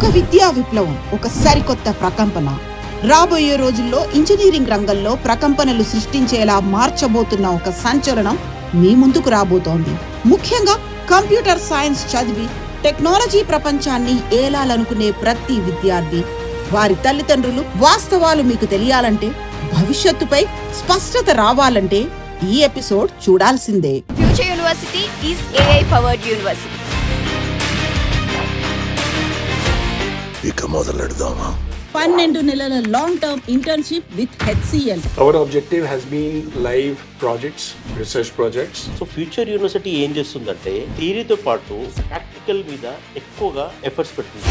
ఒక విద్యా విప్లవం, ఒక సరికొత్త ప్రకంపన. రాబోయే రోజుల్లో ఇంజనీరింగ్ రంగంలో ప్రకంపనలు సృష్టించేలా మార్చబోతున్న ఒక సంచలనం మీ ముందుకు రాబోతోంది. ముఖ్యంగా కంప్యూటర్ సైన్స్ చదివి టెక్నాలజీ ప్రపంచాన్ని ఏలాలనుకునే ప్రతి విద్యార్థి, వారి తల్లిదండ్రులు వాస్తవాలు మీకు తెలియాలంటే, భవిష్యత్తుపై స్పష్టత రావాలంటే ఈ ఎపిసోడ్ చూడాల్సిందే. Future university is AI powered university. ఇక మొదలెడదామా? 12 నెలల long term internship with HCL. Our objective has been live projects, research projects. So future university ఏం చేస్తుందంటే థియరీతో పాటు ప్రాక్టికల్ మీద ఎక్కువగా ఎఫర్ట్స్ పెడుతుంది.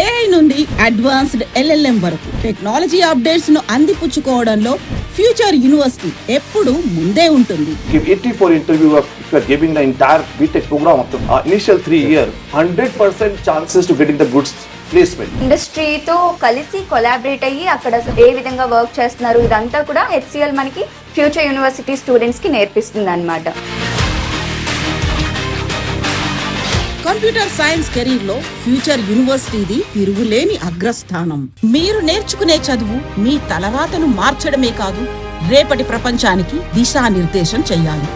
AI నుండి అడ్వాన్స్డ్ LLM వరకు టెక్నాలజీ అప్డేట్స్ ను అందిపుచ్చుకోవడంలో ఫ్యూచర్ యూనివర్సిటీ ఎప్పుడు ముందే ఉంటుంది. Give 84 interview if you are giving the entire BTech program of the initial 3 year, 100% chances to getting the good placement. ఇండస్ట్రీతో కలిసి కొలాబరేట్ అయ్యి అక్కడ ఏ విధంగా వర్క్ చేస్తున్నారు ఇదంతా కూడా HCL మనకి ఫ్యూచర్ యూనివర్సిటీ స్టూడెంట్స్ కి నేర్పిస్తుంది అన్నమాట. కంప్యూటర్ సైన్స్ కెరీర్ లో ఫ్యూచర్ యూనివర్సిటీది తిరుగులేని అగ్రస్థానం. మీరు నేర్చుకునే చదువు మీ తలరాతను మార్చడమే కాదు, రేపటి ప్రపంచానికి దిశానిర్దేశం చేయాలి.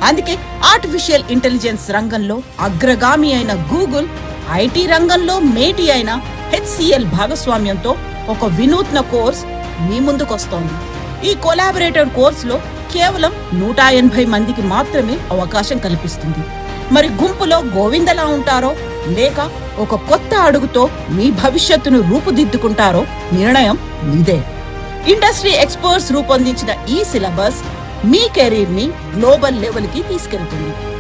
అందుకే ఆర్టిఫిషియల్ ఇంటెలిజెన్స్ రంగంలో అగ్రగామి అయిన గూగుల్, IT రంగంలో మేటి అయిన HCL భాగస్వామ్యంతో ఒక వినూత్న కోర్స్ మీ ముందుకొస్తోంది. ఈ కొలాబరేటెడ్ కోర్సులో కేవలం 180 మందికి మాత్రమే అవకాశం కల్పిస్తుంది. మరి గుంపులో గోవిందలా ఉంటారో లేక ఒక కొత్త అడుగుతో మీ భవిష్యత్తును రూపుదిద్దుకుంటారో నిర్ణయం మీదే. ఇండస్ట్రీ ఎక్స్పర్ట్స్ రూపొందించిన ఈ సిలబస్ మీ కెరీర్ ని గ్లోబల్ లెవెల్ కి తీసుకెళ్తుంది.